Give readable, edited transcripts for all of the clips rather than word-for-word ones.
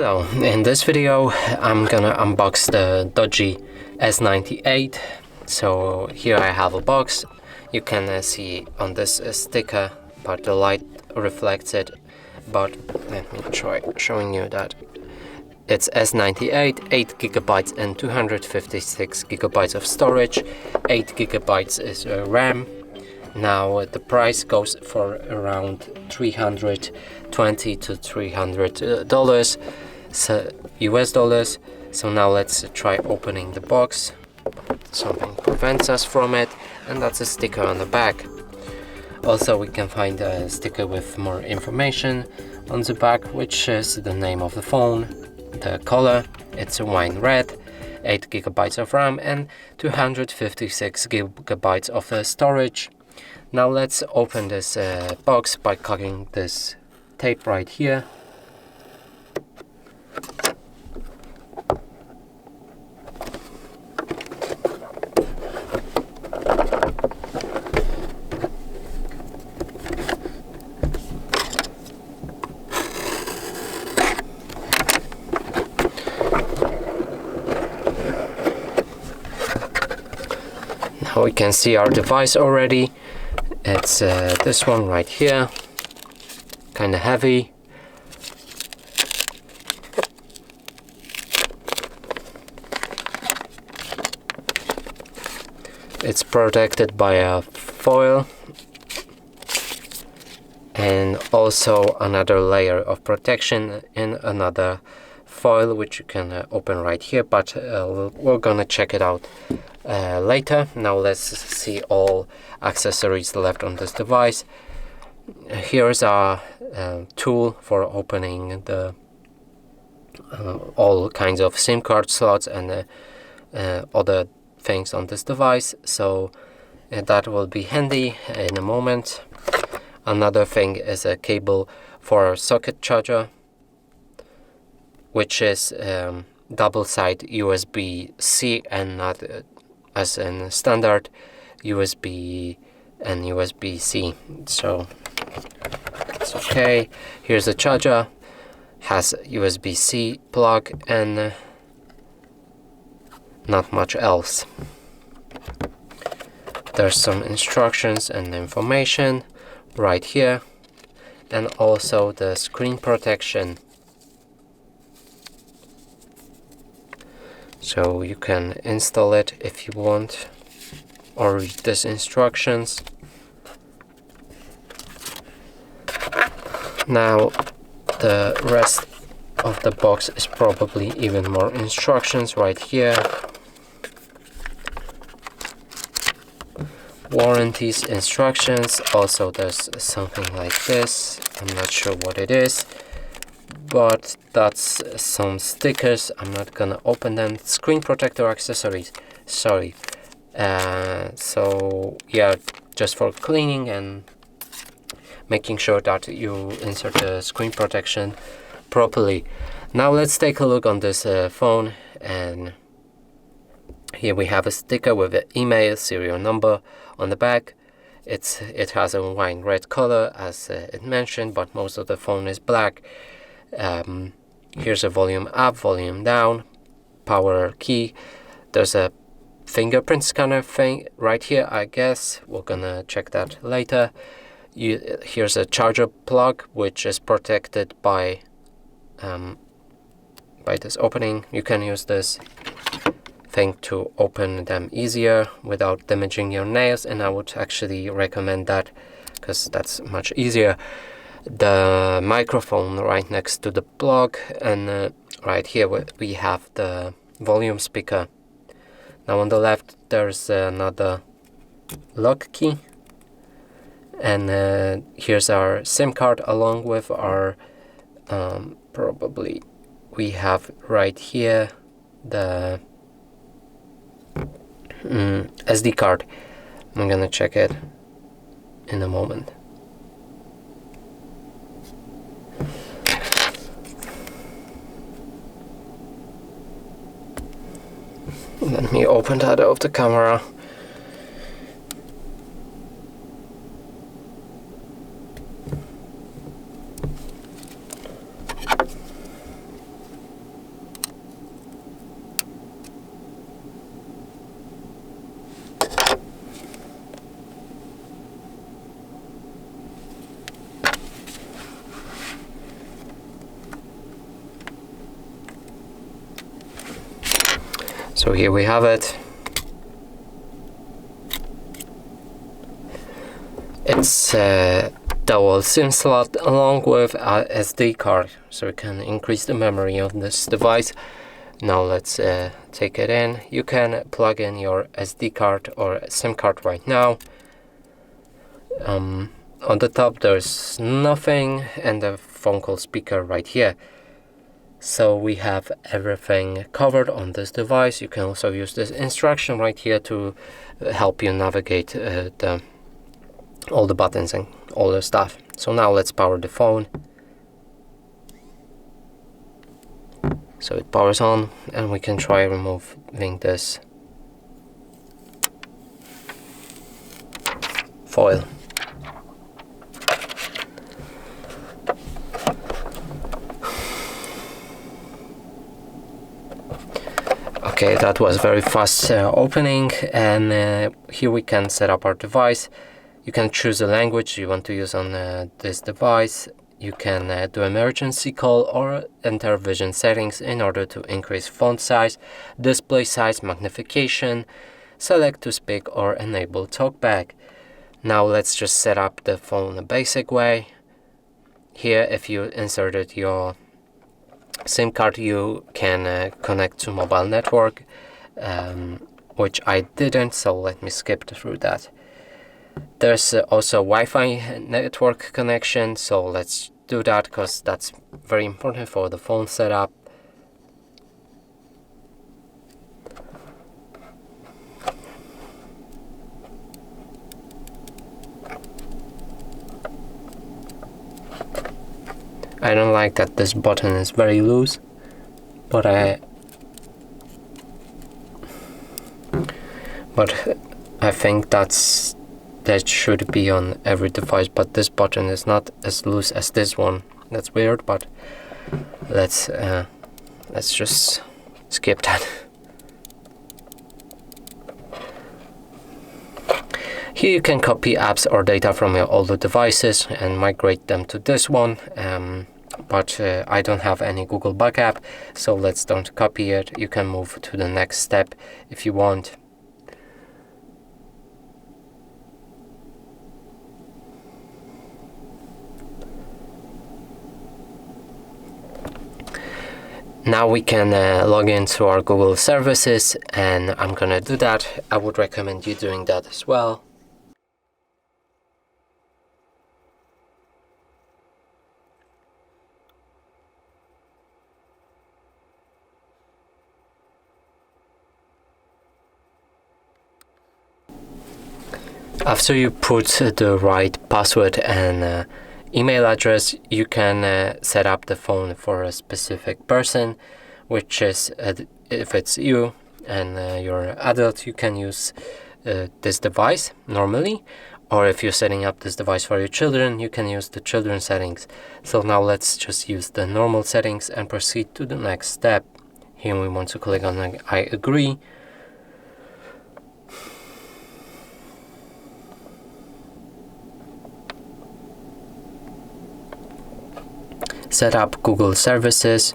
Hello, in this video I'm gonna unbox the DOOGEE S98. So here I have a box. You can see on this sticker, but the light reflects it. But let me try showing you that it's S98, 8 GB and 256 GB of storage, 8 GB is RAM. Now the price goes for around $320 to $300 US dollars. So now let's try opening the box. Something prevents us from it, and that's a sticker on the back. Also we can find a sticker with more information on the back, which is the name of the phone, the color, it's a wine red, 8 GB of RAM and 256 GB of storage. Now let's open this box by cutting this tape right here. Now we can see our device already. It's this one right here, kind of heavy. It's protected by a foil and also another layer of protection in another foil, which you can open right here, but we're gonna check it out later. Now let's see all accessories left on this device. Here's our tool for opening the all kinds of SIM card slots and other things on this device, so that will be handy in a moment. Another thing is a cable for a socket charger, which is double-side USB-C and not as in standard USB and USB-C, so it's okay. Here's a charger, has USB-C plug and not much else. There's some instructions and information right here, and also the screen protection, so you can install it if you want or read these instructions. Now the rest of the box is probably even more instructions right here. Warranties, instructions, also there's something like this, I'm not sure what it is, but that's some stickers. I'm not gonna open them. Screen protector accessories, sorry. So yeah, just for cleaning and making sure that you insert the screen protection properly. Now let's take a look on this phone, and here we have a sticker with an email, serial number on the back. It has a wine red color as it mentioned, but most of the phone is black. Here's a volume up, volume down, power key. There's a fingerprint scanner thing right here, I guess. We're gonna check that later. Here's a charger plug, which is protected by this opening. You can use this thing to open them easier without damaging your nails, and I would actually recommend that because that's much easier. The microphone right next to the plug, and right here we have the volume speaker. Now on the left there's another lock key, and here's our SIM card along with our probably we have right here the SD card. I'm gonna check it in a moment. Let me open that out of the camera. So here we have it. It's a dual SIM slot along with a SD card, so we can increase the memory of this device. Now let's take it in. You can plug in your SD card or SIM card right now. On the top there's nothing, and the phone call speaker right here. So we have everything covered on this device. You can also use this instruction right here to help you navigate all the buttons and all the stuff. So now let's power the phone. So it powers on, and we can try removing this foil. Okay, that was very fast opening, and here we can set up our device. You can choose the language you want to use on this device. You can do emergency call or enter vision settings in order to increase font size, display size, magnification, select to speak, or enable talkback. Now let's just set up the phone the basic way. Here, if you inserted your SIM card, you can connect to mobile network, which I didn't, so let me skip through that. There's also Wi-Fi network connection, so let's do that because that's very important for the phone setup. I don't like that this button is very loose, but I think that should be on every device, but this button is not as loose as this one. That's weird, but let's just skip that. Here you can copy apps or data from your older devices and migrate them to this one, but I don't have any Google backup, so let's don't copy it. You can move to the next step if you want. Now we can log into our Google services, and I'm gonna do that. I would recommend you doing that as well. After you put the right password and email address, you can set up the phone for a specific person, which is if it's you and you're an adult, you can use this device normally, or if you're setting up this device for your children, you can use the children's settings. So now let's just use the normal settings and proceed to the next step. Here we want to click on I agree. Set up Google services,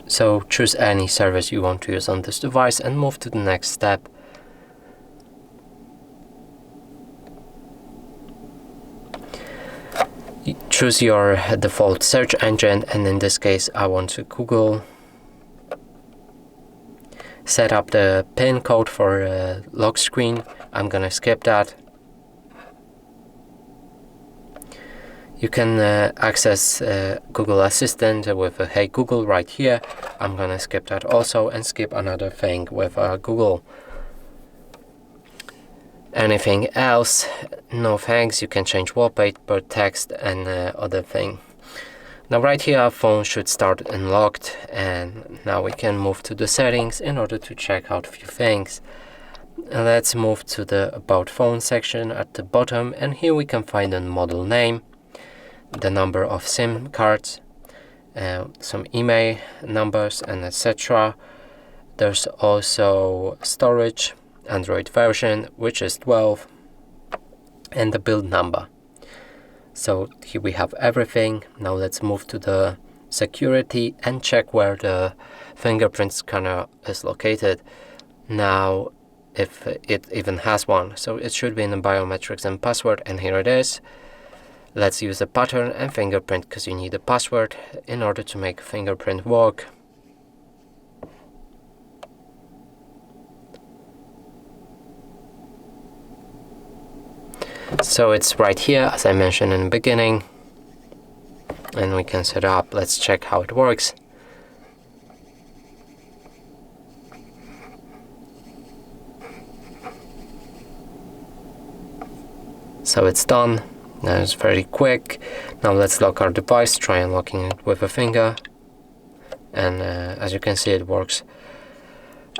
so choose any service you want to use on this device and move to the next step. Choose your default search engine, and in this case I want to Google. Set up the PIN code for lock screen. I'm gonna skip that. You can access Google Assistant with a Hey Google right here. I'm gonna skip that also and skip another thing with Google. Anything else? No thanks. You can change wallpaper, text, and other thing. Now right here our phone should start unlocked, and now we can move to the settings in order to check out a few things. Let's move to the About Phone section at the bottom, and here we can find a model name, the number of SIM cards, some email numbers, and etc. There's also storage, Android version, which is 12, and the build number. So here we have everything. Now let's move to the security and check where the fingerprint scanner is located. Now, if it even has one, so it should be in the biometrics and password, and here it is. Let's use the pattern and fingerprint because you need a password in order to make fingerprint work. So it's right here, as I mentioned in the beginning, and we can set it up. Let's check how it works. So it's done. That is very quick. Now let's lock our device, try unlocking it with a finger, and as you can see, it works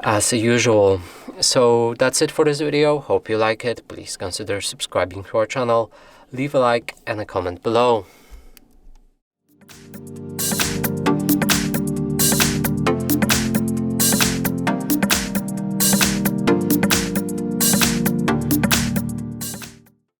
as usual. So that's it for this video. Hope you like it. Please consider subscribing to our channel, leave a like and a comment below.